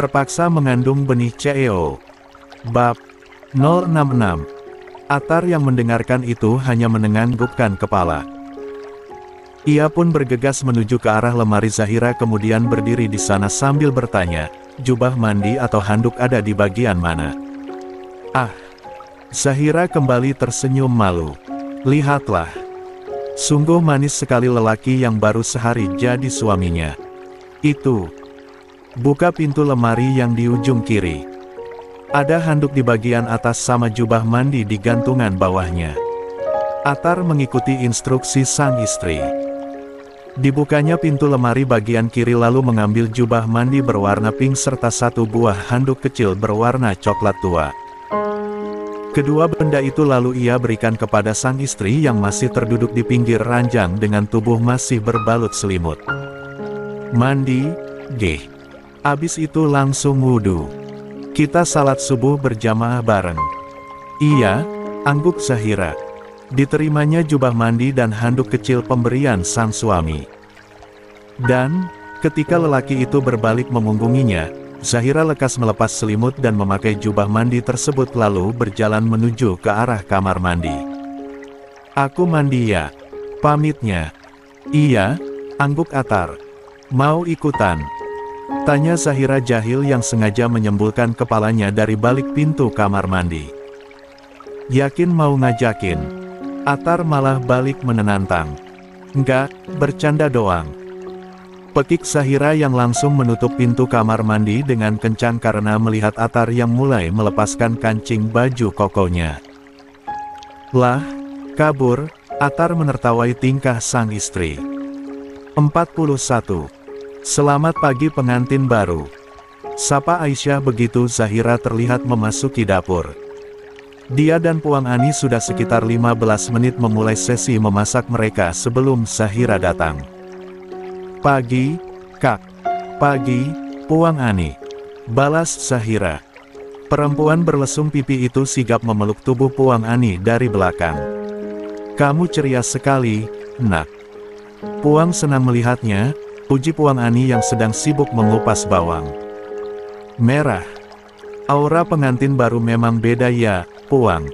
terpaksa mengandung benih CEO. Bab 066. Atar yang mendengarkan itu hanya menganggukkan kepala. Ia pun bergegas menuju ke arah lemari Zahira kemudian berdiri di sana sambil bertanya, jubah mandi atau handuk ada di bagian mana? Ah! Zahira kembali tersenyum malu. Lihatlah. Sungguh manis sekali lelaki yang baru sehari jadi suaminya. Itu. Buka pintu lemari yang di ujung kiri. Ada handuk di bagian atas sama jubah mandi di gantungan bawahnya. Atar mengikuti instruksi sang istri. Dibukanya pintu lemari bagian kiri lalu mengambil jubah mandi berwarna pink serta satu buah handuk kecil berwarna coklat tua. Kedua benda itu lalu ia berikan kepada sang istri yang masih terduduk di pinggir ranjang dengan tubuh masih berbalut selimut. Mandi, Geh. Abis itu langsung wudhu. Kita salat subuh berjamaah bareng. Iya, angguk Zahira. Diterimanya jubah mandi dan handuk kecil pemberian sang suami. Dan, ketika lelaki itu berbalik memunggunginya, Zahira lekas melepas selimut dan memakai jubah mandi tersebut lalu berjalan menuju ke arah kamar mandi. Aku mandi ya, pamitnya. Iya, angguk Atar. Mau ikutan? Tanya Zahira jahil yang sengaja menyembulkan kepalanya dari balik pintu kamar mandi. Yakin mau ngajakin? Atar malah balik menenantang. Enggak, bercanda doang. Pekik Zahira yang langsung menutup pintu kamar mandi dengan kencang karena melihat Atar yang mulai melepaskan kancing baju kokonya. Lah, kabur, Atar menertawai tingkah sang istri. 41. Selamat pagi pengantin baru. Sapa Aisyah begitu Zahira terlihat memasuki dapur. Dia dan Puang Ani sudah sekitar 15 menit memulai sesi memasak mereka sebelum Zahira datang. Pagi, Kak. Pagi, Puang Ani. Balas Zahira. Perempuan berlesung pipi itu sigap memeluk tubuh Puang Ani dari belakang. Kamu ceria sekali, Nak. Puang senang melihatnya. Puji Puang Ani yang sedang sibuk mengupas bawang merah. Aura pengantin baru memang beda ya, Puang.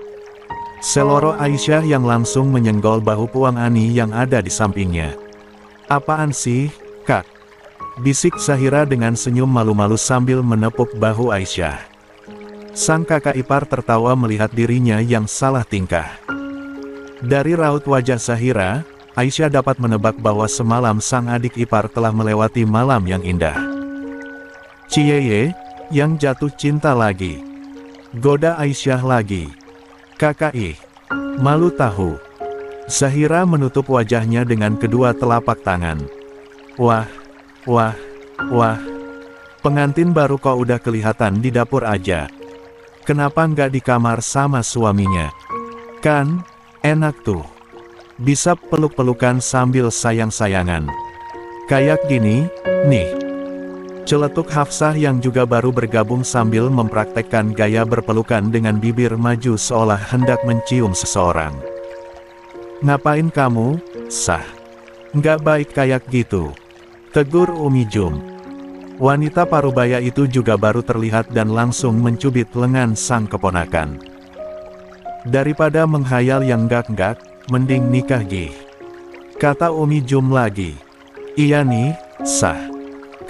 Seloro Aisyah yang langsung menyenggol bahu Puang Ani yang ada di sampingnya. Apaan sih, Kak? Bisik Zahira dengan senyum malu-malu sambil menepuk bahu Aisyah. Sang kakak ipar tertawa melihat dirinya yang salah tingkah. Dari raut wajah Zahira, Aisyah dapat menebak bahwa semalam sang adik ipar telah melewati malam yang indah. Cieye, yang jatuh cinta lagi. Goda Aisyah lagi. Kakak malu tahu. Zahira menutup wajahnya dengan kedua telapak tangan. Wah, wah, wah. Pengantin baru kok udah kelihatan di dapur aja. Kenapa nggak di kamar sama suaminya? Kan, enak tuh. Bisa peluk-pelukan sambil sayang-sayangan. Kayak gini, nih. Celetuk Hafsah yang juga baru bergabung sambil mempraktekkan gaya berpelukan dengan bibir maju seolah hendak mencium seseorang. Ngapain kamu, Sah? Nggak baik kayak gitu. Tegur Umi Jum. Wanita parubaya itu juga baru terlihat dan langsung mencubit lengan sang keponakan. Daripada menghayal yang enggak-enggak, mending nikah Gih. Kata Umi Jum lagi. Iya nih, Sah.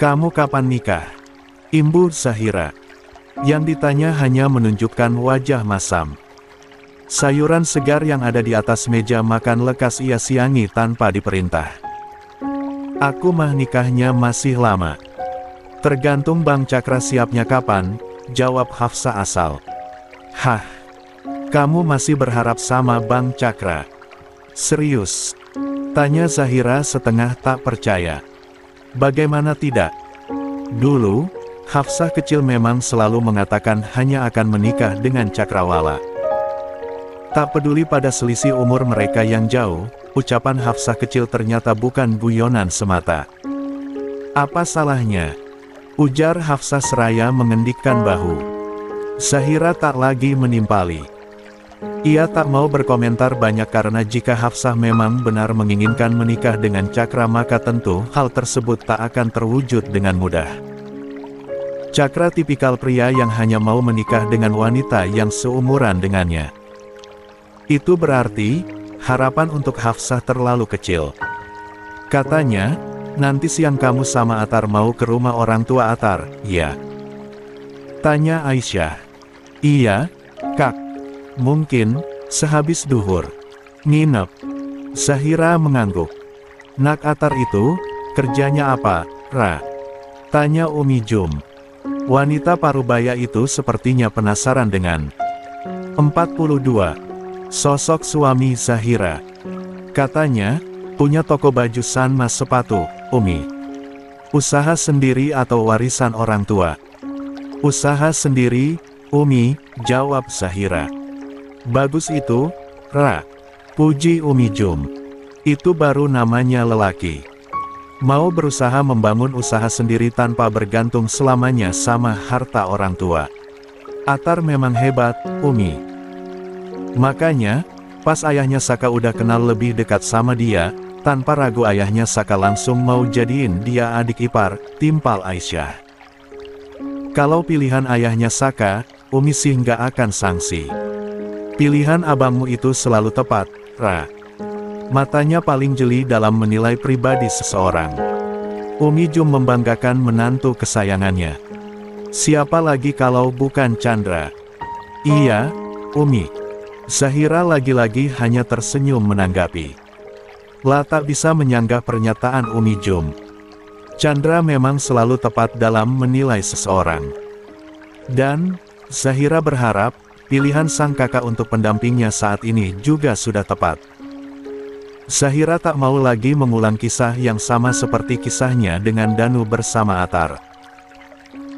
Kamu kapan nikah? Imbu Zahira. Yang ditanya hanya menunjukkan wajah masam. Sayuran segar yang ada di atas meja makan lekas ia siangi tanpa diperintah. Aku mah nikahnya masih lama. Tergantung Bang Cakra siapnya kapan, jawab Hafsah asal. Hah? Kamu masih berharap sama Bang Cakra? Serius? Tanya Zahira setengah tak percaya. Bagaimana tidak? Dulu, Hafsah kecil memang selalu mengatakan hanya akan menikah dengan Cakrawala. Tak peduli pada selisih umur mereka yang jauh, ucapan Hafsah kecil ternyata bukan guyonan semata. Apa salahnya? Ujar Hafsah seraya mengendikkan bahu. Zahira tak lagi menimpali. Ia tak mau berkomentar banyak karena jika Hafsah memang benar menginginkan menikah dengan Cakra maka tentu hal tersebut tak akan terwujud dengan mudah. Cakra tipikal pria yang hanya mau menikah dengan wanita yang seumuran dengannya. Itu berarti, harapan untuk Hafsah terlalu kecil. Katanya, nanti siang kamu sama Atar mau ke rumah orang tua Atar, ya? Tanya Aisyah. Iya, Kak. Mungkin, sehabis duhur. Nginep. Zahira mengangguk. Nak Atar itu, kerjanya apa, Ra? Tanya Umi Jum. Wanita parubaya itu sepertinya penasaran dengan 42. Sosok suami Zahira. Katanya, punya toko baju Sanmas sepatu, Umi. Usaha sendiri atau warisan orang tua? Usaha sendiri, Umi, jawab Zahira. Bagus itu, Ra. Puji Umi Jum. Itu baru namanya lelaki. Mau berusaha membangun usaha sendiri tanpa bergantung selamanya sama harta orang tua. Atar memang hebat, Umi. Makanya, pas ayahnya Saka udah kenal lebih dekat sama dia, tanpa ragu ayahnya Saka langsung mau jadiin dia adik ipar, timpal Aisyah. Kalau pilihan ayahnya Saka, Umi sih nggak akan sangsi. Pilihan abangmu itu selalu tepat, Ra. Matanya paling jeli dalam menilai pribadi seseorang. Umi Jum membanggakan menantu kesayangannya. Siapa lagi kalau bukan Chandra? Iya, Umi. Zahira lagi-lagi hanya tersenyum menanggapi. La tak bisa menyanggah pernyataan Umi Jum. Chandra memang selalu tepat dalam menilai seseorang. Dan, Zahira berharap, pilihan sang kakak untuk pendampingnya saat ini juga sudah tepat. Zahira tak mau lagi mengulang kisah yang sama seperti kisahnya dengan Danu bersama Atar.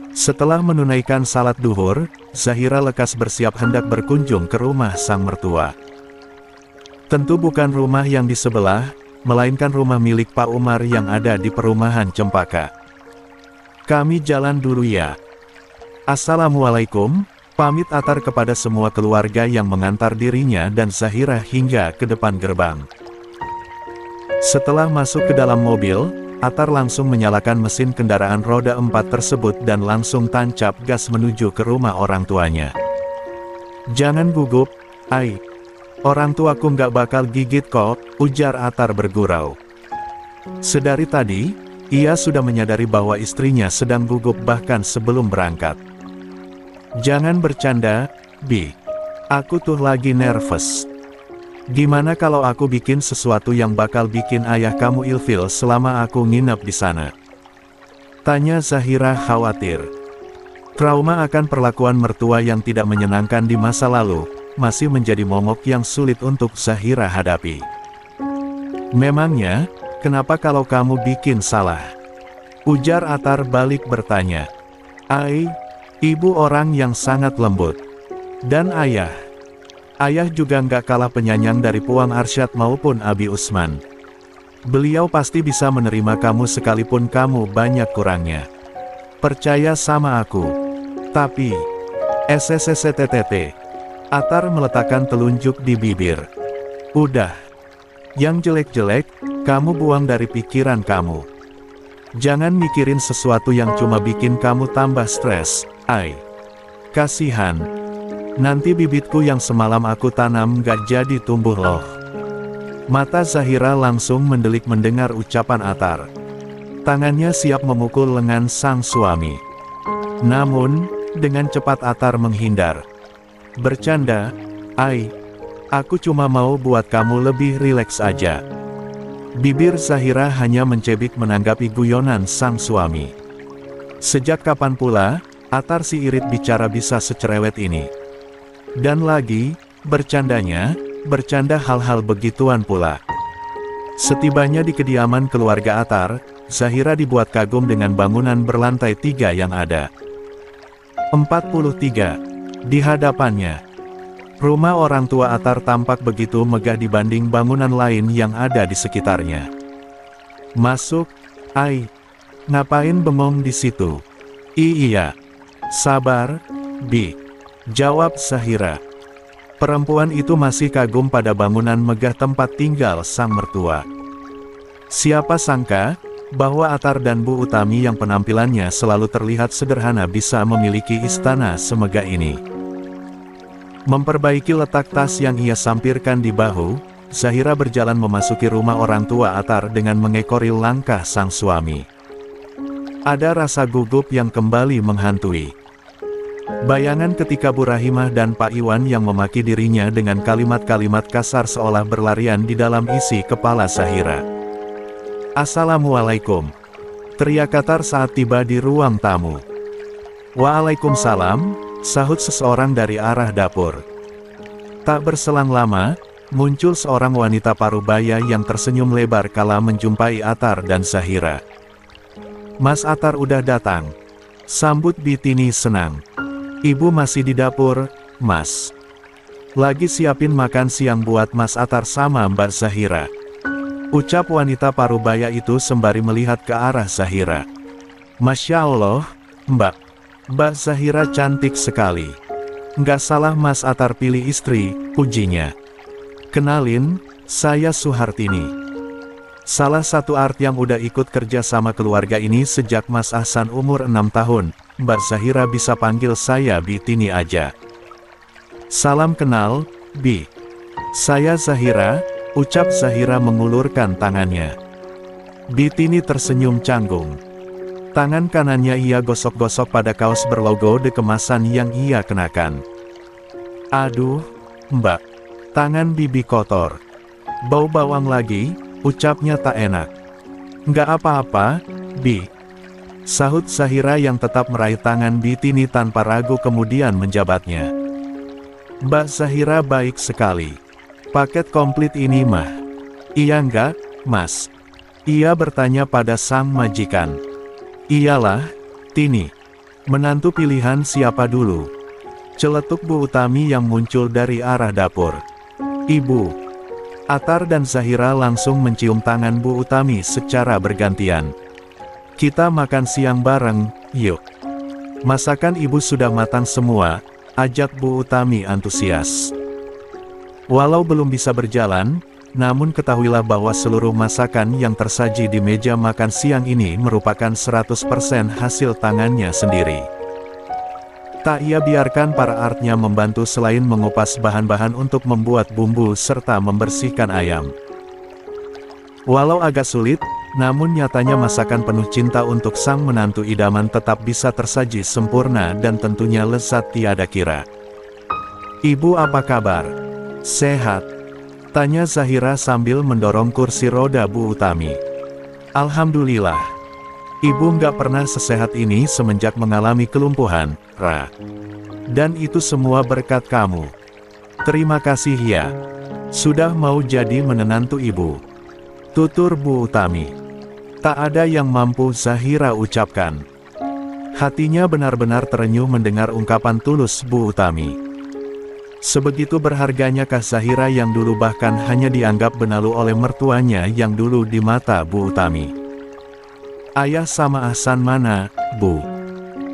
Setelah menunaikan salat duhur, Zahira lekas bersiap hendak berkunjung ke rumah sang mertua. Tentu bukan rumah yang di sebelah, melainkan rumah milik Pak Umar yang ada di perumahan Cempaka. Kami jalan dulu ya. Assalamualaikum, pamit Atar kepada semua keluarga yang mengantar dirinya dan Zahira hingga ke depan gerbang. Setelah masuk ke dalam mobil, Atar langsung menyalakan mesin kendaraan roda 4 tersebut dan langsung tancap gas menuju ke rumah orang tuanya. Jangan gugup, Ai. Orang tuaku nggak bakal gigit kok, ujar Atar bergurau. Sedari tadi, ia sudah menyadari bahwa istrinya sedang gugup bahkan sebelum berangkat. Jangan bercanda, Bi. Aku tuh lagi nervous. Gimana kalau aku bikin sesuatu yang bakal bikin ayah kamu ilfil selama aku nginep di sana? Tanya Zahira khawatir. Trauma akan perlakuan mertua yang tidak menyenangkan di masa lalu, masih menjadi momok yang sulit untuk Zahira hadapi. Memangnya, kenapa kalau kamu bikin salah? Ujar Atar balik bertanya. Ai, ibu orang yang sangat lembut. Dan ayah. Ayah juga nggak kalah penyayang dari Puang Arsyad maupun Abi Usman. Beliau pasti bisa menerima kamu sekalipun kamu banyak kurangnya. Percaya sama aku. Tapi, SSSTTT. Atar meletakkan telunjuk di bibir. Udah. Yang jelek-jelek, kamu buang dari pikiran kamu. Jangan mikirin sesuatu yang cuma bikin kamu tambah stres, Ai. Kasihan. Nanti bibitku yang semalam aku tanam gak jadi tumbuh loh. Mata Zahira langsung mendelik mendengar ucapan Atar. Tangannya siap memukul lengan sang suami. Namun, dengan cepat Atar menghindar. Bercanda, Ai. Aku cuma mau buat kamu lebih rileks aja. Bibir Zahira hanya mencebik menanggapi guyonan sang suami. Sejak kapan pula, Atar si irit bicara bisa secerewet ini? Dan lagi, bercandanya, bercanda hal-hal begituan pula. Setibanya di kediaman keluarga Atar, Zahira dibuat kagum dengan bangunan berlantai 3 yang ada. 43. Di hadapannya. Rumah orang tua Atar tampak begitu megah dibanding bangunan lain yang ada di sekitarnya. Masuk, Ai. Ngapain bengong di situ? Iya. Sabar, Bi. Jawab Zahira. Perempuan itu masih kagum pada bangunan megah tempat tinggal sang mertua. Siapa sangka, bahwa Atar dan Bu Utami yang penampilannya selalu terlihat sederhana bisa memiliki istana semegah ini. Memperbaiki letak tas yang ia sampirkan di bahu, Zahira berjalan memasuki rumah orang tua Atar dengan mengekori langkah sang suami. Ada rasa gugup yang kembali menghantui. Bayangan ketika Bu Rahimah dan Pak Iwan yang memaki dirinya dengan kalimat-kalimat kasar seolah berlarian di dalam isi kepala Zahira. "Assalamualaikum," teriak Atar saat tiba di ruang tamu. "Waalaikumsalam," sahut seseorang dari arah dapur. Tak berselang lama, muncul seorang wanita parubaya yang tersenyum lebar kala menjumpai Atar dan Zahira. "Mas Atar udah datang," sambut Bitini senang. "Ibu masih di dapur, Mas. Lagi siapin makan siang buat Mas Atar sama Mbak Zahira," ucap wanita parubaya itu sembari melihat ke arah Zahira. "Masya Allah, Mbak Zahira cantik sekali. Nggak salah Mas Atar pilih istri," pujinya. "Kenalin, saya Suhartini. Salah satu art yang udah ikut kerja sama keluarga ini sejak Mas Ahsan umur 6 tahun, Mbak Zahira bisa panggil saya Bitini aja." "Salam kenal, Bi. Saya Zahira," ucap Zahira mengulurkan tangannya. Bitini tersenyum canggung. Tangan kanannya ia gosok-gosok pada kaos berlogo The kemasan yang ia kenakan. "Aduh, Mbak. Tangan Bibi kotor. Bau bawang lagi," ucapnya tak enak. "Nggak apa-apa, Bi," sahut Zahira yang tetap meraih tangan Bitini tanpa ragu kemudian menjabatnya. "Mbak Zahira baik sekali. Paket komplit ini mah." "Iya nggak, Mas?" ia bertanya pada sang majikan. "Iyalah, Tini. Menantu pilihan siapa dulu?" celetuk Bu Utami yang muncul dari arah dapur. "Ibu." Atar dan Zahira langsung mencium tangan Bu Utami secara bergantian. "Kita makan siang bareng, yuk. Masakan ibu sudah matang semua," ajak Bu Utami antusias. Walau belum bisa berjalan, namun ketahuilah bahwa seluruh masakan yang tersaji di meja makan siang ini merupakan 100% hasil tangannya sendiri. Tak ia biarkan para artnya membantu selain mengupas bahan-bahan untuk membuat bumbu serta membersihkan ayam. Walau agak sulit, namun nyatanya masakan penuh cinta untuk sang menantu idaman tetap bisa tersaji sempurna dan tentunya lezat tiada kira. "Ibu apa kabar? Sehat?" tanya Zahira sambil mendorong kursi roda Bu Utami. "Alhamdulillah. Ibu nggak pernah sesehat ini semenjak mengalami kelumpuhan, Ra. Dan itu semua berkat kamu. Terima kasih ya. Sudah mau jadi menantu ibu," tutur Bu Utami. Tak ada yang mampu Zahira ucapkan. Hatinya benar-benar terenyuh mendengar ungkapan tulus Bu Utami. Sebegitu berharganyakah Zahira yang dulu bahkan hanya dianggap benalu oleh mertuanya yang dulu di mata Bu Utami. "Ayah sama Ahsan mana, Bu?"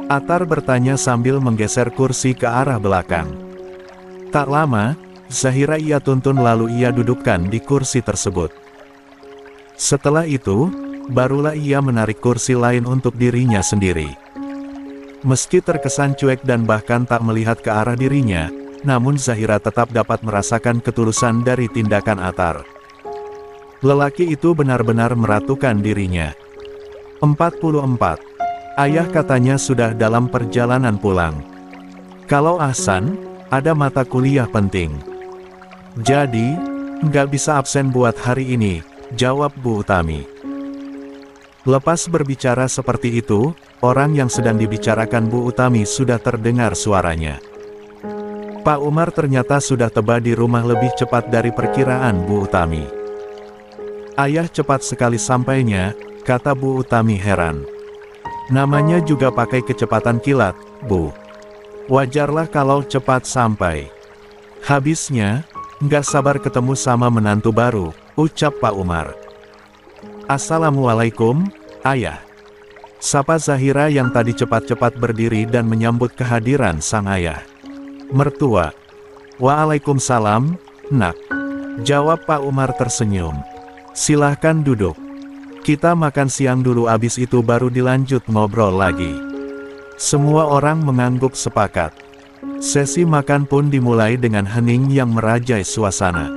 Atar bertanya sambil menggeser kursi ke arah belakang. Tak lama, Zahira ia tuntun lalu ia dudukkan di kursi tersebut. Setelah itu, barulah ia menarik kursi lain untuk dirinya sendiri. Meski terkesan cuek dan bahkan tak melihat ke arah dirinya, namun Zahira tetap dapat merasakan ketulusan dari tindakan Atar. Lelaki itu benar-benar meratukan dirinya. 44. Ayah katanya sudah dalam perjalanan pulang. Kalau Ahsan, ada mata kuliah penting. Jadi, nggak bisa absen buat hari ini, jawab Bu Utami. Lepas berbicara seperti itu, orang yang sedang dibicarakan Bu Utami sudah terdengar suaranya. Pak Umar ternyata sudah tiba di rumah lebih cepat dari perkiraan Bu Utami. "Ayah cepat sekali sampainya," kata Bu Utami heran. "Namanya juga pakai kecepatan kilat, Bu. Wajarlah kalau cepat sampai. Habisnya, nggak sabar ketemu sama menantu baru," ucap Pak Umar. "Assalamualaikum, Ayah," sapa Zahira yang tadi cepat-cepat berdiri dan menyambut kehadiran sang ayah. "Mertua." "Waalaikumsalam, Nak," jawab Pak Umar tersenyum. "Silahkan duduk." Kita makan siang dulu, abis itu baru dilanjut ngobrol lagi. Semua orang mengangguk sepakat. Sesi makan pun dimulai dengan hening yang merajai suasana.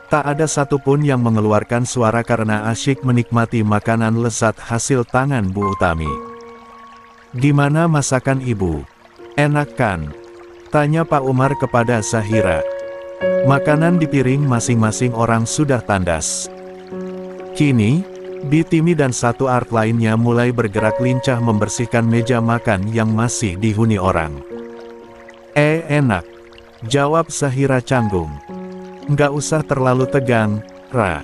Tak ada satupun yang mengeluarkan suara karena asyik menikmati makanan lezat hasil tangan Bu Utami. "Gimana masakan Ibu? Enak kan?" tanya Pak Umar kepada Zahira. Makanan di piring masing-masing orang sudah tandas. Kini, Bitimi dan satu art lainnya mulai bergerak lincah membersihkan meja makan yang masih dihuni orang. Enak," jawab Zahira canggung. "Nggak usah terlalu tegang, Ra.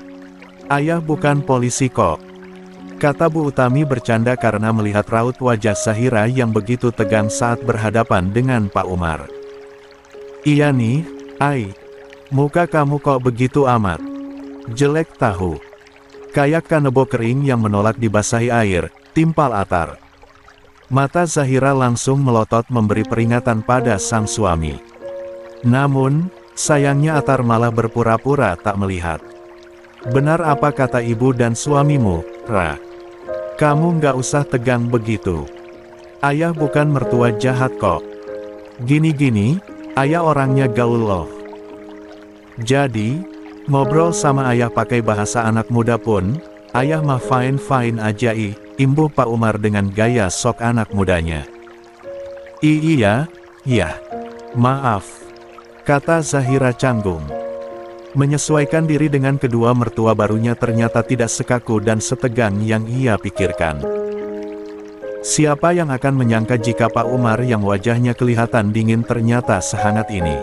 Ayah bukan polisi kok," kata Bu Utami bercanda karena melihat raut wajah Zahira yang begitu tegang saat berhadapan dengan Pak Umar. "Iya nih, muka kamu kok begitu amat jelek tahu. Kayak kanebo kering yang menolak dibasahi air, timpal atar." Mata Zahira langsung melotot memberi peringatan pada sang suami. Namun, sayangnya Atar malah berpura-pura tak melihat. "Benar apa kata ibu dan suamimu, Ra. Kamu nggak usah tegang begitu. Ayah bukan mertua jahat kok. Gini-gini, ayah orangnya gaul loh. Jadi, ngobrol sama ayah pakai bahasa anak muda pun, ayah mah fine-fine aja imbuh Pak Umar dengan gaya sok anak mudanya. Iya, maaf," kata Zahira canggung. Menyesuaikan diri dengan kedua mertua barunya ternyata tidak sekaku dan setegang yang ia pikirkan. Siapa yang akan menyangka jika Pak Umar yang wajahnya kelihatan dingin ternyata sehangat ini.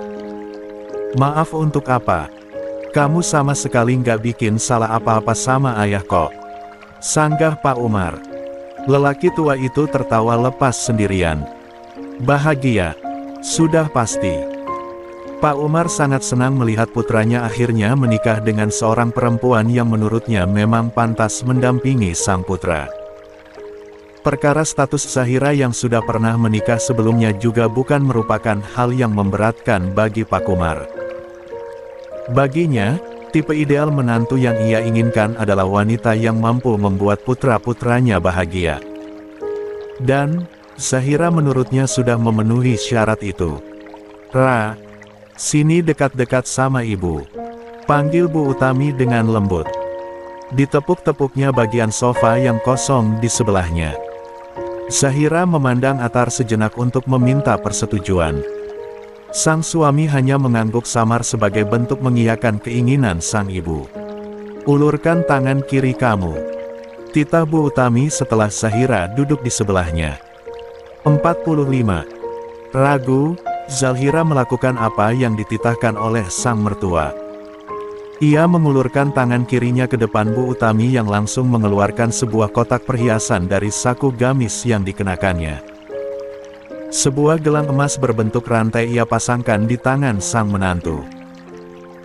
"Maaf untuk apa? Kamu sama sekali nggak bikin salah apa-apa sama ayah kok," sanggah Pak Umar. Lelaki tua itu tertawa lepas sendirian. "Bahagia? Sudah pasti." Pak Umar sangat senang melihat putranya akhirnya menikah dengan seorang perempuan yang menurutnya memang pantas mendampingi sang putra. Perkara status Zahira yang sudah pernah menikah sebelumnya juga bukan merupakan hal yang memberatkan bagi Pak Umar. Baginya, tipe ideal menantu yang ia inginkan adalah wanita yang mampu membuat putra-putranya bahagia. Dan, Zahira menurutnya sudah memenuhi syarat itu. "Ra, sini dekat-dekat sama ibu," panggil Bu Utami dengan lembut. Ditepuk-tepuknya bagian sofa yang kosong di sebelahnya. Zahira memandang Atar sejenak untuk meminta persetujuan. Sang suami hanya mengangguk samar sebagai bentuk mengiyakan keinginan sang ibu. "Ulurkan tangan kiri kamu," titah Bu Utami setelah Zahira duduk di sebelahnya. 45. Ragu, Zahira melakukan apa yang dititahkan oleh sang mertua. Ia mengulurkan tangan kirinya ke depan Bu Utami yang langsung mengeluarkan sebuah kotak perhiasan dari saku gamis yang dikenakannya. Sebuah gelang emas berbentuk rantai ia pasangkan di tangan sang menantu.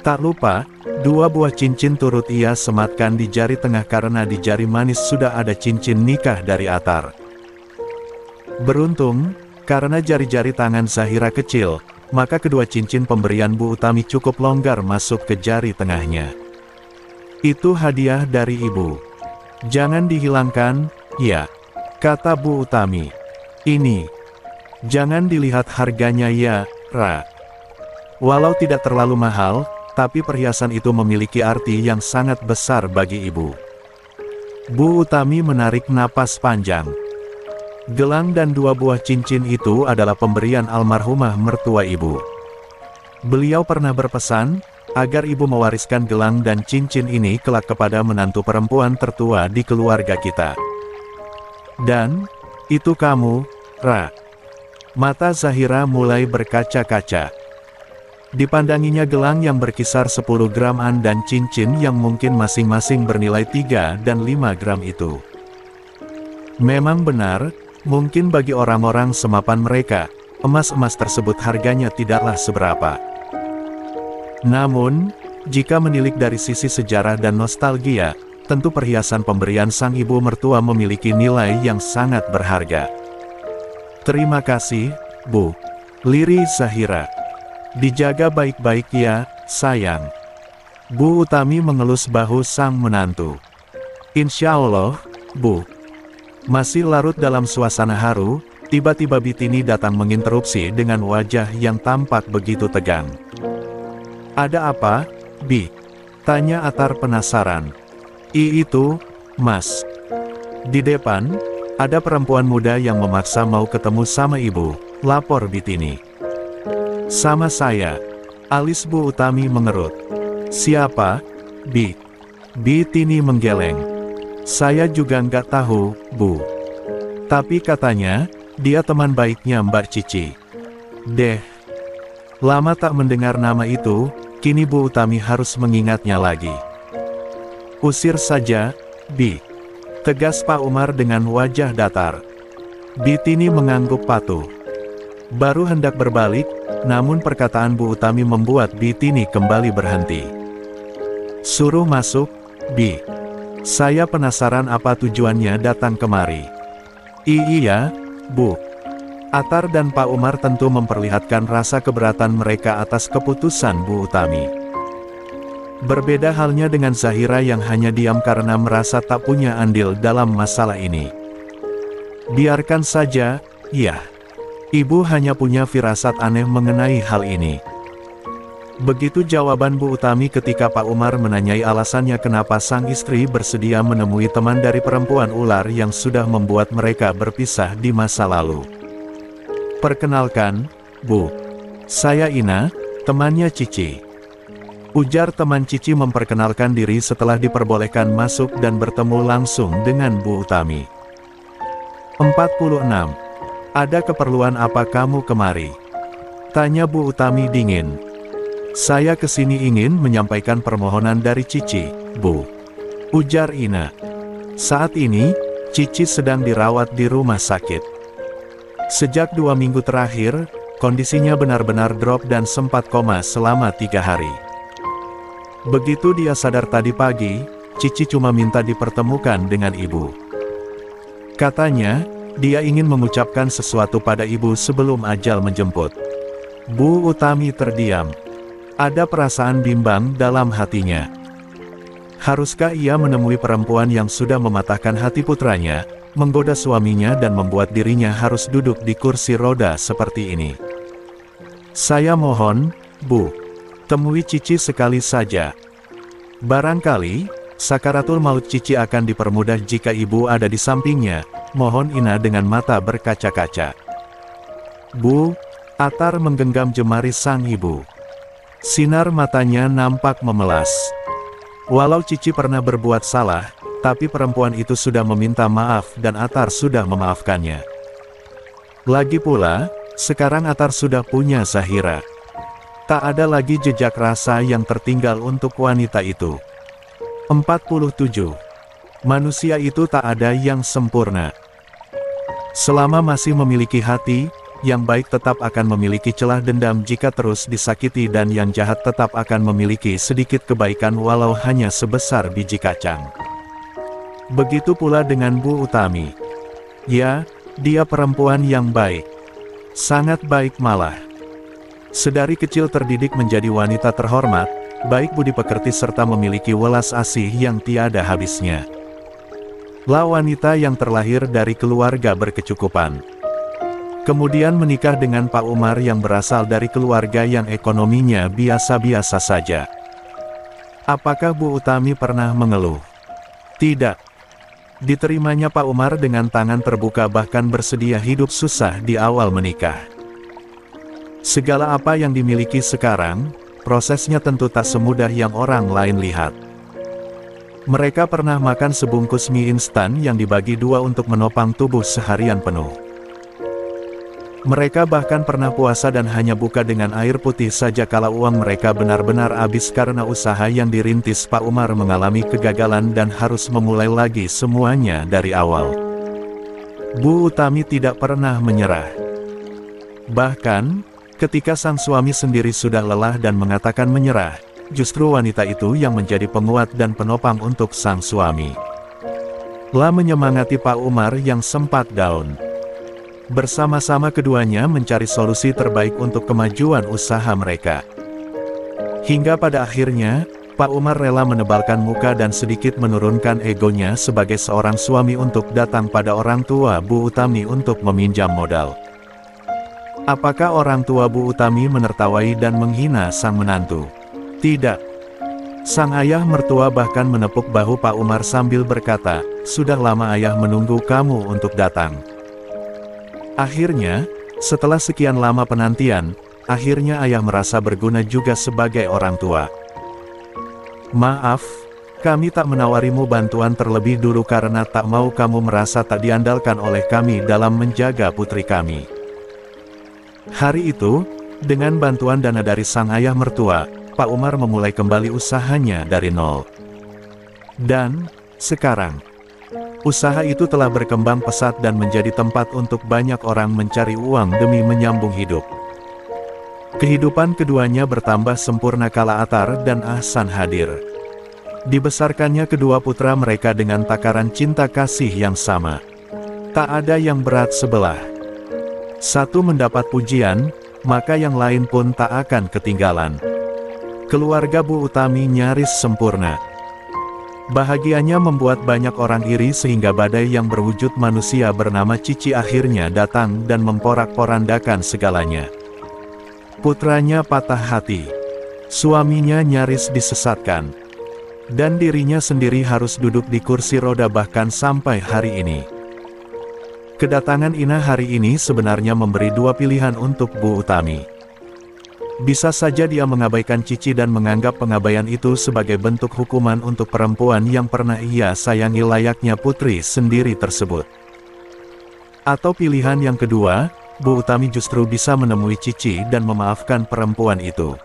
Tak lupa, 2 buah cincin turut ia sematkan di jari tengah karena di jari manis sudah ada cincin nikah dari Atar. Beruntung, karena jari-jari tangan Zahira kecil, maka kedua cincin pemberian Bu Utami cukup longgar masuk ke jari tengahnya. "Itu hadiah dari ibu. Jangan dihilangkan, ya," kata Bu Utami. "Ini. Jangan dilihat harganya ya, Ra. Walau tidak terlalu mahal, tapi perhiasan itu memiliki arti yang sangat besar bagi ibu." Bu Utami menarik napas panjang. Gelang dan 2 buah cincin itu adalah pemberian almarhumah mertua ibu. Beliau pernah berpesan, agar ibu mewariskan gelang dan cincin ini kelak kepada menantu perempuan tertua di keluarga kita. Dan, itu kamu, Ra. Mata Zahira mulai berkaca-kaca. Dipandanginya gelang yang berkisar 10 graman dan cincin yang mungkin masing-masing bernilai 3 dan 5 gram itu. Memang benar, mungkin bagi orang-orang semapan mereka, emas-emas tersebut harganya tidaklah seberapa. Namun, jika menilik dari sisi sejarah dan nostalgia, tentu perhiasan pemberian sang ibu mertua memiliki nilai yang sangat berharga. "Terima kasih, Bu," lirih Zahira. "Dijaga baik-baik ya, sayang." Bu Utami mengelus bahu sang menantu. Insya Allah, Bu. Masih larut dalam suasana haru, tiba-tiba Bitini datang menginterupsi dengan wajah yang tampak begitu tegang. Ada apa, Bi? Tanya Atar penasaran. Itu, Mas. Di depan, ada perempuan muda yang memaksa mau ketemu sama ibu, lapor Bitini. Sama saya. Alis Bu Utami mengerut. Siapa, Bi? Bitini menggeleng. Saya juga nggak tahu, Bu. Tapi katanya, dia teman baiknya Mbak Cici. Deh. Lama tak mendengar nama itu, kini Bu Utami harus mengingatnya lagi. Usir saja, Bi. Tegas Pak Umar dengan wajah datar. Bitini mengangguk patuh. Baru hendak berbalik, namun perkataan Bu Utami membuat Bitini kembali berhenti. Suruh masuk, Bi. Saya penasaran apa tujuannya datang kemari. Iya, Bu. Atar dan Pak Umar tentu memperlihatkan rasa keberatan mereka atas keputusan Bu Utami. Berbeda halnya dengan Zahira yang hanya diam karena merasa tak punya andil dalam masalah ini. Biarkan saja, ya. Ibu hanya punya firasat aneh mengenai hal ini. Begitu jawaban Bu Utami ketika Pak Umar menanyai alasannya kenapa sang istri bersedia menemui teman dari perempuan ular yang sudah membuat mereka berpisah di masa lalu. Perkenalkan, Bu. Saya Ina, temannya Cici. Ujar teman Cici memperkenalkan diri setelah diperbolehkan masuk dan bertemu langsung dengan Bu Utami. 46. Ada keperluan apa kamu kemari? Tanya Bu Utami dingin. Saya kesini ingin menyampaikan permohonan dari Cici, Bu. Ujar Ina. Saat ini, Cici sedang dirawat di rumah sakit. Sejak 2 minggu terakhir, kondisinya benar-benar drop dan sempat koma selama 3 hari. Begitu dia sadar tadi pagi, Cici cuma minta dipertemukan dengan ibu. Katanya, dia ingin mengucapkan sesuatu pada ibu sebelum ajal menjemput. Bu Utami terdiam. Ada perasaan bimbang dalam hatinya. Haruskah ia menemui perempuan yang sudah mematahkan hati putranya, menggoda suaminya dan membuat dirinya harus duduk di kursi roda seperti ini? Saya mohon, Bu, temui Cici sekali saja. Barangkali, sakaratul maut Cici akan dipermudah jika ibu ada di sampingnya, mohon Ina dengan mata berkaca-kaca. Bu, Atar menggenggam jemari sang ibu. Sinar matanya nampak memelas. Walau Cici pernah berbuat salah, tapi perempuan itu sudah meminta maaf dan Atar sudah memaafkannya. Lagi pula, sekarang Atar sudah punya Zahira. Tak ada lagi jejak rasa yang tertinggal untuk wanita itu. 47. Manusia itu tak ada yang sempurna. Selama masih memiliki hati, yang baik tetap akan memiliki celah dendam jika terus disakiti dan yang jahat tetap akan memiliki sedikit kebaikan walau hanya sebesar biji kacang. Begitu pula dengan Bu Utami. Ya, dia perempuan yang baik. Sangat baik malah. Sedari kecil terdidik menjadi wanita terhormat, baik budi pekerti serta memiliki welas asih yang tiada habisnya. Lah wanita yang terlahir dari keluarga berkecukupan. Kemudian menikah dengan Pak Umar yang berasal dari keluarga yang ekonominya biasa-biasa saja. Apakah Bu Utami pernah mengeluh? Tidak. Diterimanya Pak Umar dengan tangan terbuka bahkan bersedia hidup susah di awal menikah. Segala apa yang dimiliki sekarang, prosesnya tentu tak semudah yang orang lain lihat. Mereka pernah makan sebungkus mie instan yang dibagi 2 untuk menopang tubuh seharian penuh. Mereka bahkan pernah puasa dan hanya buka dengan air putih saja kalau uang mereka benar-benar habis karena usaha yang dirintis Pak Umar mengalami kegagalan dan harus memulai lagi semuanya dari awal. Bu Utami tidak pernah menyerah. Bahkan, ketika sang suami sendiri sudah lelah dan mengatakan menyerah, justru wanita itu yang menjadi penguat dan penopang untuk sang suami. Lah menyemangati Pak Umar yang sempat down. Bersama-sama keduanya mencari solusi terbaik untuk kemajuan usaha mereka. Hingga pada akhirnya, Pak Umar rela menebalkan muka dan sedikit menurunkan egonya sebagai seorang suami untuk datang pada orang tua Bu Utami untuk meminjam modal. Apakah orang tua Bu Utami menertawai dan menghina sang menantu? Tidak. Sang ayah mertua bahkan menepuk bahu Pak Umar sambil berkata, "Sudah lama ayah menunggu kamu untuk datang." Akhirnya, setelah sekian lama penantian, akhirnya ayah merasa berguna juga sebagai orang tua. "Maaf, kami tak menawarimu bantuan terlebih dulu karena tak mau kamu merasa tak diandalkan oleh kami dalam menjaga putri kami." Hari itu, dengan bantuan dana dari sang ayah mertua, Pak Umar memulai kembali usahanya dari nol. Dan, sekarang, usaha itu telah berkembang pesat dan menjadi tempat untuk banyak orang mencari uang demi menyambung hidup. Kehidupan keduanya bertambah sempurna kala Atar dan Ahsan hadir. Dibesarkannya kedua putra mereka dengan takaran cinta kasih yang sama. Tak ada yang berat sebelah. Satu mendapat pujian, maka yang lain pun tak akan ketinggalan. Keluarga Bu Utami nyaris sempurna. Bahagianya membuat banyak orang iri sehingga badai yang berwujud manusia bernama Cici akhirnya datang dan memporak-porandakan segalanya. Putranya patah hati. Suaminya nyaris disesatkan. Dan dirinya sendiri harus duduk di kursi roda bahkan sampai hari ini. Kedatangan Ina hari ini sebenarnya memberi dua pilihan untuk Bu Utami. Bisa saja dia mengabaikan Cici dan menganggap pengabaian itu sebagai bentuk hukuman untuk perempuan yang pernah ia sayangi layaknya putri sendiri tersebut. Atau pilihan yang kedua, Bu Utami justru bisa menemui Cici dan memaafkan perempuan itu.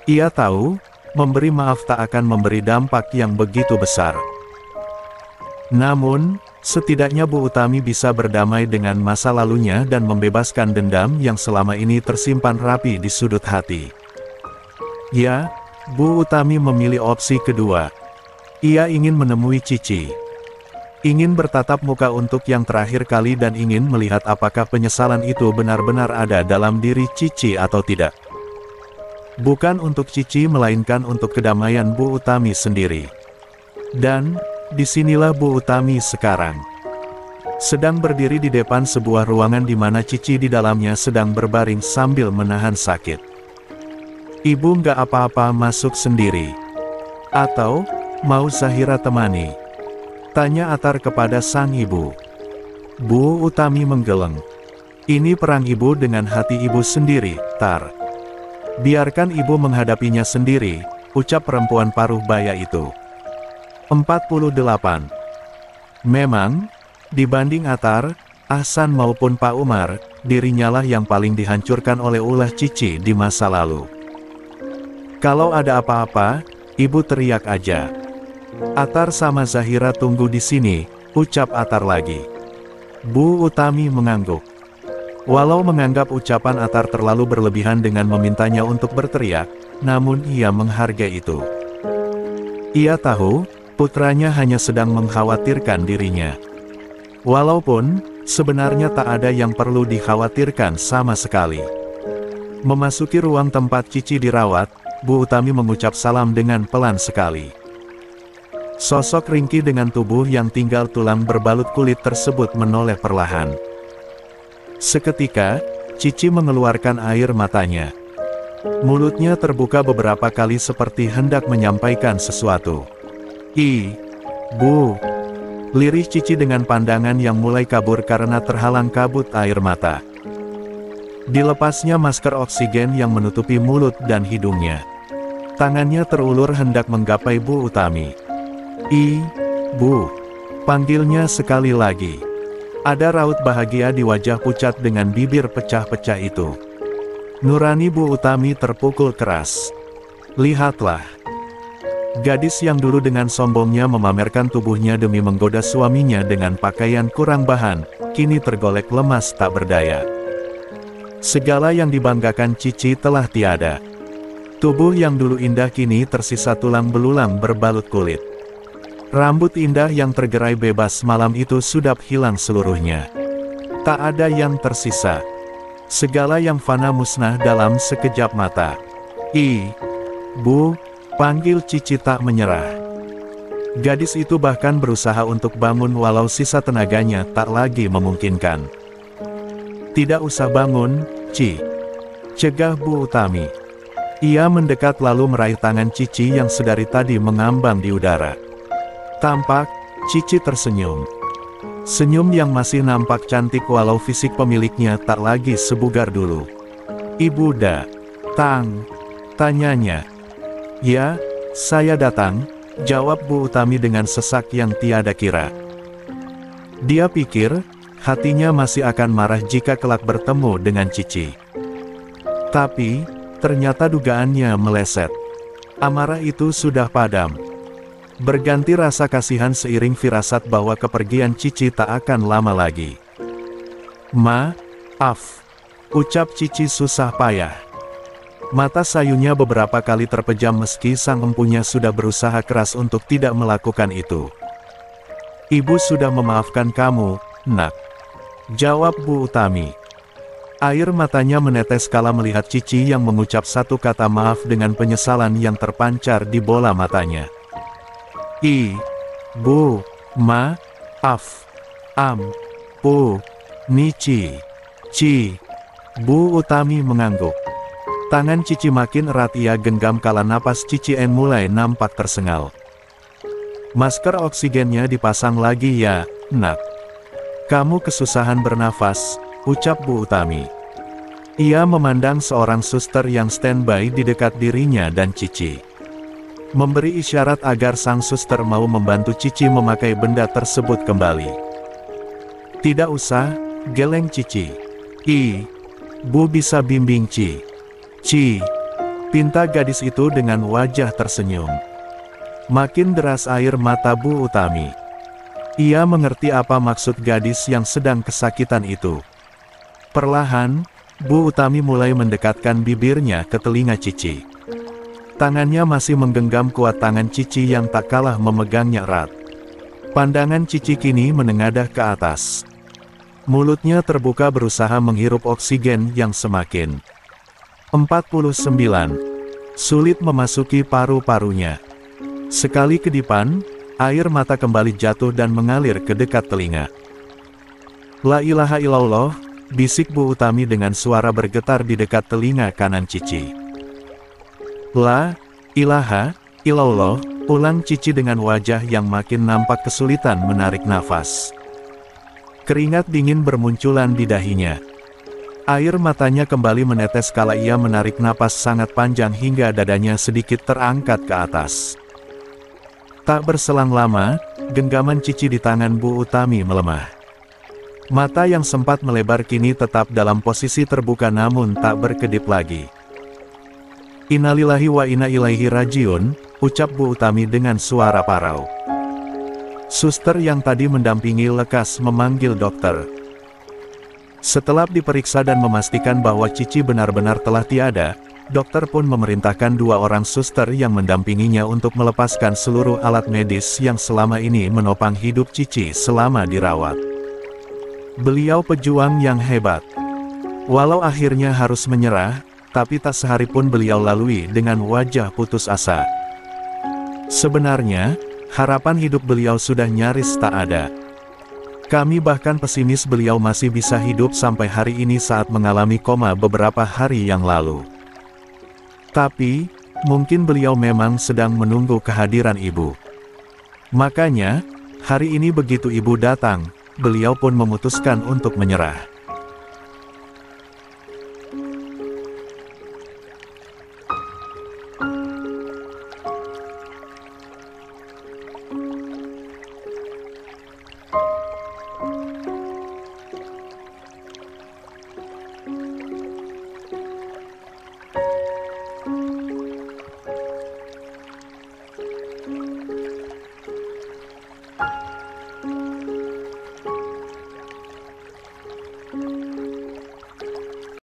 Ia tahu, memberi maaf tak akan memberi dampak yang begitu besar. Namun, setidaknya Bu Utami bisa berdamai dengan masa lalunya dan membebaskan dendam yang selama ini tersimpan rapi di sudut hati. Ya, Bu Utami memilih opsi kedua. Ia ingin menemui Cici. Ingin bertatap muka untuk yang terakhir kali dan ingin melihat apakah penyesalan itu benar-benar ada dalam diri Cici atau tidak. Bukan untuk Cici melainkan untuk kedamaian Bu Utami sendiri. Dan, disinilah Bu Utami sekarang. Sedang berdiri di depan sebuah ruangan di mana Cici di dalamnya sedang berbaring sambil menahan sakit. "Ibu nggak apa-apa masuk sendiri? Atau, mau Zahira temani?" tanya Atar kepada sang ibu. Bu Utami menggeleng. "Ini perang ibu dengan hati ibu sendiri, Tar. Biarkan ibu menghadapinya sendiri," ucap perempuan paruh baya itu. 48. Memang, dibanding Atar, Ahsan maupun Pak Umar, dirinya lah yang paling dihancurkan oleh ulah Cici di masa lalu. "Kalau ada apa-apa, ibu teriak aja. Atar sama Zahira tunggu di sini," ucap Atar lagi. Bu Utami mengangguk. Walau menganggap ucapan Atar terlalu berlebihan dengan memintanya untuk berteriak, namun ia menghargai itu. Ia tahu, putranya hanya sedang mengkhawatirkan dirinya. Walaupun, sebenarnya tak ada yang perlu dikhawatirkan sama sekali. Memasuki ruang tempat Cici dirawat, Bu Utami mengucap salam dengan pelan sekali. Sosok ringkih dengan tubuh yang tinggal tulang berbalut kulit tersebut menoleh perlahan. Seketika, Cici mengeluarkan air matanya. Mulutnya terbuka beberapa kali seperti hendak menyampaikan sesuatu. "Bu," lirih Cici dengan pandangan yang mulai kabur karena terhalang kabut air mata. Dilepasnya masker oksigen yang menutupi mulut dan hidungnya. Tangannya terulur hendak menggapai Bu Utami. "Bu," panggilnya sekali lagi. Ada raut bahagia di wajah pucat dengan bibir pecah-pecah itu. Nurani Bu Utami terpukul keras. Lihatlah. Gadis yang dulu dengan sombongnya memamerkan tubuhnya demi menggoda suaminya dengan pakaian kurang bahan, kini tergolek lemas tak berdaya. Segala yang dibanggakan Cici telah tiada. Tubuh yang dulu indah kini tersisa tulang belulang berbalut kulit. Rambut indah yang tergerai bebas malam itu sudah hilang seluruhnya. Tak ada yang tersisa. Segala yang fana musnah dalam sekejap mata. Bu," Panggil Cici tak menyerah. Gadis itu bahkan berusaha untuk bangun walau sisa tenaganya tak lagi memungkinkan. Tidak usah bangun, Ci. Cegah Bu Utami. Ia mendekat lalu meraih tangan Cici yang sedari tadi mengambang di udara. Tampak, Cici tersenyum. Senyum yang masih nampak cantik walau fisik pemiliknya tak lagi sebugar dulu. Ibu datang? Tanyanya. Ya, saya datang, jawab Bu Utami dengan sesak yang tiada kira. Dia pikir, hatinya masih akan marah jika kelak bertemu dengan Cici. Tapi, ternyata dugaannya meleset. Amarah itu sudah padam. Berganti rasa kasihan seiring firasat bahwa kepergian Cici tak akan lama lagi. Maaf, ucap Cici susah payah. Mata sayunya beberapa kali terpejam meski sang empunya sudah berusaha keras untuk tidak melakukan itu. Ibu sudah memaafkan kamu, Nak. Jawab Bu Utami. Air matanya menetes kala melihat Cici yang mengucap satu kata maaf dengan penyesalan yang terpancar di bola matanya. Ibu, maaf. Nici. Bu Utami mengangguk. Tangan Cici makin erat ia genggam kala napas Cici mulai nampak tersengal. Masker oksigennya dipasang lagi ya, Nak. Kamu kesusahan bernafas, ucap Bu Utami. Ia memandang seorang suster yang standby di dekat dirinya dan Cici. Memberi isyarat agar sang suster mau membantu Cici memakai benda tersebut kembali. Tidak usah, geleng Cici. Bu bisa bimbing Ci. Pinta gadis itu dengan wajah tersenyum. Makin deras air mata Bu Utami. Ia mengerti apa maksud gadis yang sedang kesakitan itu. Perlahan, Bu Utami mulai mendekatkan bibirnya ke telinga Cici. Tangannya masih menggenggam kuat tangan Cici yang tak kalah memegangnya erat. Pandangan Cici kini menengadah ke atas. Mulutnya terbuka berusaha menghirup oksigen yang semakin 49. Sulit memasuki paru-parunya. Sekali kedipan, air mata kembali jatuh dan mengalir ke dekat telinga. La ilaha illallah, bisik Bu Utami dengan suara bergetar di dekat telinga kanan Cici. La ilaha illallah, ulang Cici dengan wajah yang makin nampak kesulitan menarik nafas. Keringat dingin bermunculan di dahinya. Air matanya kembali menetes kala ia menarik napas sangat panjang hingga dadanya sedikit terangkat ke atas. Tak berselang lama, genggaman Cici di tangan Bu Utami melemah. Mata yang sempat melebar kini tetap dalam posisi terbuka namun tak berkedip lagi. Innalillahi wa inna ilaihi rajiun, ucap Bu Utami dengan suara parau. Suster yang tadi mendampingi lekas memanggil dokter. Setelah diperiksa dan memastikan bahwa Cici benar-benar telah tiada, dokter pun memerintahkan 2 orang suster yang mendampinginya untuk melepaskan seluruh alat medis yang selama ini menopang hidup Cici selama dirawat. Beliau pejuang yang hebat. Walau akhirnya harus menyerah, tapi tak sehari pun beliau lalui dengan wajah putus asa. Sebenarnya, harapan hidup beliau sudah nyaris tak ada. Kami bahkan pesimis beliau masih bisa hidup sampai hari ini saat mengalami koma beberapa hari yang lalu. Tapi, mungkin beliau memang sedang menunggu kehadiran ibu. Makanya, hari ini begitu ibu datang, beliau pun memutuskan untuk menyerah.